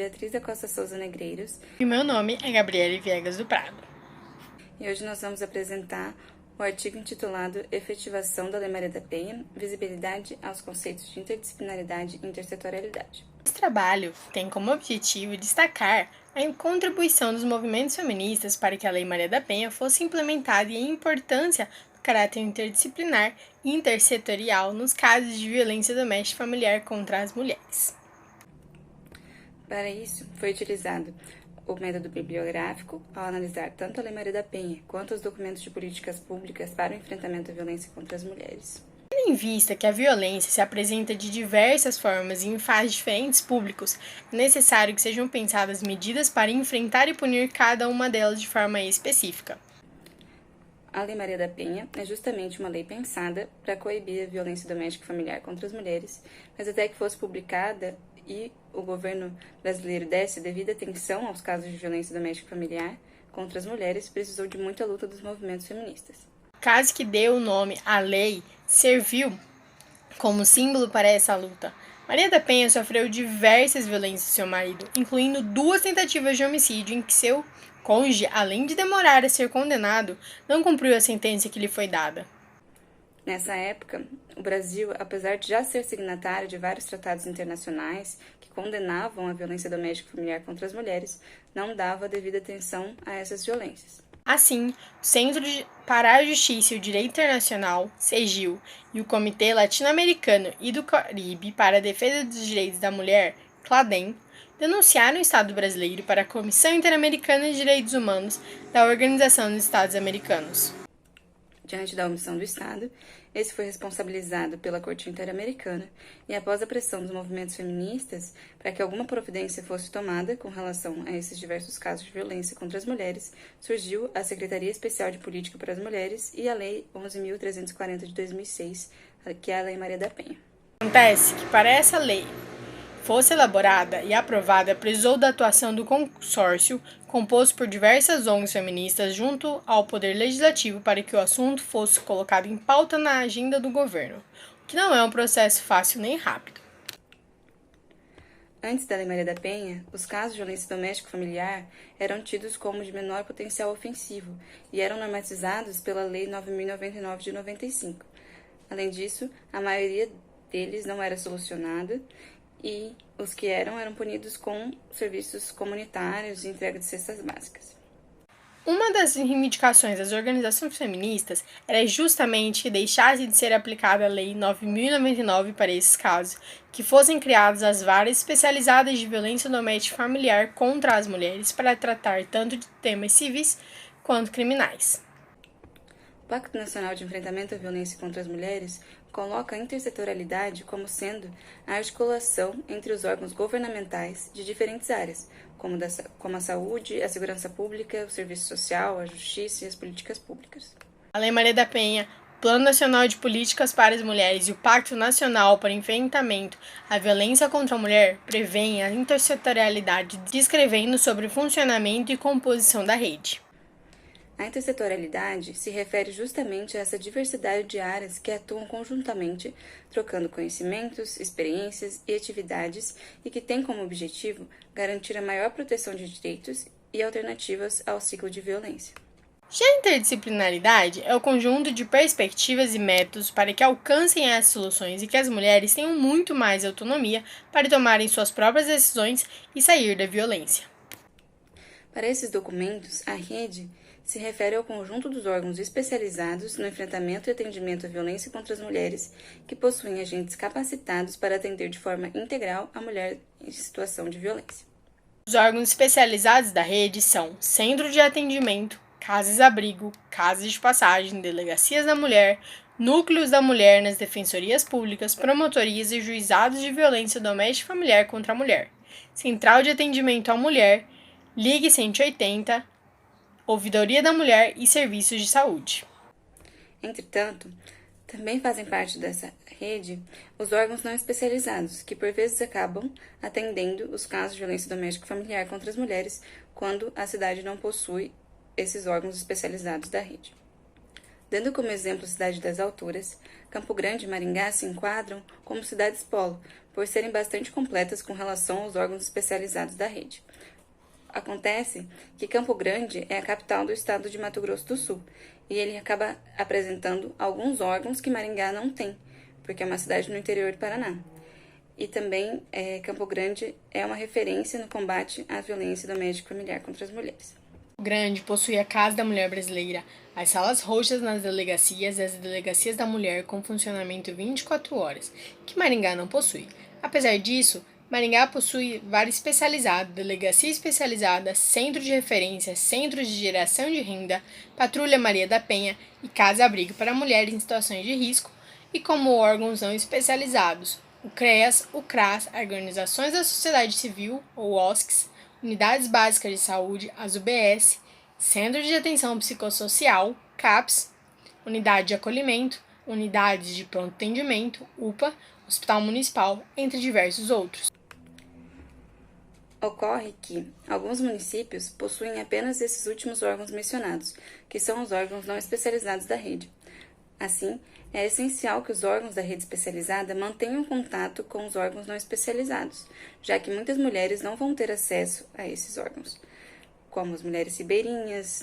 Beatriz da Costa Souza Negreiros. E meu nome é Gabriele Viegas do Prado. E hoje nós vamos apresentar o artigo intitulado Efetivação da Lei Maria da Penha, visibilidade aos conceitos de interdisciplinaridade e intersetorialidade. Esse trabalho tem como objetivo destacar a contribuição dos movimentos feministas para que a Lei Maria da Penha fosse implementada e a importância do caráter interdisciplinar e intersetorial nos casos de violência doméstica e familiar contra as mulheres. Para isso, foi utilizado o método bibliográfico ao analisar tanto a Lei Maria da Penha quanto os documentos de políticas públicas para o enfrentamento à violência contra as mulheres. Tendo em vista que a violência se apresenta de diversas formas e em fases diferentes públicos, é necessário que sejam pensadas medidas para enfrentar e punir cada uma delas de forma específica. A Lei Maria da Penha é justamente uma lei pensada para coibir a violência doméstica e familiar contra as mulheres, mas até que fosse publicada e o governo brasileiro desse devida atenção aos casos de violência doméstica e familiar contra as mulheres, precisou de muita luta dos movimentos feministas. O caso que deu o nome à lei serviu como símbolo para essa luta. Maria da Penha sofreu diversas violências de seu marido, incluindo 2 tentativas de homicídio em que seu cônjuge, além de demorar a ser condenado, não cumpriu a sentença que lhe foi dada. Nessa época, o Brasil, apesar de já ser signatário de vários tratados internacionais que condenavam a violência doméstica e familiar contra as mulheres, não dava devida atenção a essas violências. Assim, o Centro para a Justiça e o Direito Internacional, CEGIL, e o Comitê Latino-Americano e do Caribe para a Defesa dos Direitos da Mulher, CLADEM, denunciaram o Estado brasileiro para a Comissão Interamericana de Direitos Humanos da Organização dos Estados Americanos. Diante da omissão do Estado, esse foi responsabilizado pela Corte Interamericana e, após a pressão dos movimentos feministas para que alguma providência fosse tomada com relação a esses diversos casos de violência contra as mulheres, surgiu a Secretaria Especial de Política para as Mulheres e a Lei 11.340 de 2006, que é a Lei Maria da Penha. Acontece que, para essa lei fosse elaborada e aprovada, precisou da atuação do consórcio, composto por diversas ONGs feministas, junto ao Poder Legislativo para que o assunto fosse colocado em pauta na agenda do governo, o que não é um processo fácil nem rápido. Antes da Lei Maria da Penha, os casos de violência doméstica e familiar eram tidos como de menor potencial ofensivo e eram normatizados pela Lei 9.099 de 95. Além disso, a maioria deles não era solucionada e os que eram punidos com serviços comunitários e entrega de cestas básicas. Uma das reivindicações das organizações feministas era justamente que deixasse de ser aplicada a Lei 9.099 para esses casos, que fossem criadas as varas especializadas de violência doméstica e familiar contra as mulheres para tratar tanto de temas civis quanto criminais. O Pacto Nacional de Enfrentamento à Violência contra as Mulheres coloca a intersetorialidade como sendo a articulação entre os órgãos governamentais de diferentes áreas, como a saúde, a segurança pública, o serviço social, a justiça e as políticas públicas. A Lei Maria da Penha, o Plano Nacional de Políticas para as Mulheres e o Pacto Nacional para o Enfrentamento à Violência contra a Mulher prevêem a intersetorialidade, descrevendo sobre o funcionamento e composição da rede. A intersetorialidade se refere justamente a essa diversidade de áreas que atuam conjuntamente, trocando conhecimentos, experiências e atividades e que tem como objetivo garantir a maior proteção de direitos e alternativas ao ciclo de violência. Já a interdisciplinaridade é o conjunto de perspectivas e métodos para que alcancem as soluções e que as mulheres tenham muito mais autonomia para tomarem suas próprias decisões e sair da violência. Para esses documentos, a rede se refere ao conjunto dos órgãos especializados no enfrentamento e atendimento à violência contra as mulheres, que possuem agentes capacitados para atender de forma integral a mulher em situação de violência. Os órgãos especializados da rede são Centro de Atendimento, Casas-Abrigo, Casas de Passagem, Delegacias da Mulher, Núcleos da Mulher nas Defensorias Públicas, Promotorias e Juizados de Violência Doméstica e Familiar contra a Mulher, Central de Atendimento à Mulher, Ligue 180, Ouvidoria da Mulher e Serviços de Saúde. Entretanto, também fazem parte dessa rede os órgãos não especializados, que por vezes acabam atendendo os casos de violência doméstica e familiar contra as mulheres quando a cidade não possui esses órgãos especializados da rede. Dando como exemplo a cidade das Alturas, Campo Grande e Maringá se enquadram como cidades-polo, por serem bastante completas com relação aos órgãos especializados da rede. Acontece que Campo Grande é a capital do estado de Mato Grosso do Sul, e ele acaba apresentando alguns órgãos que Maringá não tem, porque é uma cidade no interior do Paraná. E também Campo Grande é uma referência no combate à violência doméstica e familiar contra as mulheres. Campo Grande possui a Casa da Mulher Brasileira, as salas roxas nas delegacias e as delegacias da mulher com funcionamento 24 horas, que Maringá não possui. Apesar disso, Maringá possui vara especializada, delegacia especializada, centro de referência, centros de geração de renda, patrulha Maria da Penha e casa-abrigo para mulheres em situações de risco, e como órgãos não especializados, o CREAS, o CRAS, Organizações da Sociedade Civil, ou OSCs, Unidades Básicas de Saúde, as UBS, Centro de Atenção Psicossocial, CAPS, Unidade de Acolhimento, Unidades de Pronto Atendimento, UPA, Hospital Municipal, entre diversos outros. Ocorre que alguns municípios possuem apenas esses últimos órgãos mencionados, que são os órgãos não especializados da rede. Assim, é essencial que os órgãos da rede especializada mantenham contato com os órgãos não especializados, já que muitas mulheres não vão ter acesso a esses órgãos, como as mulheres ribeirinhas,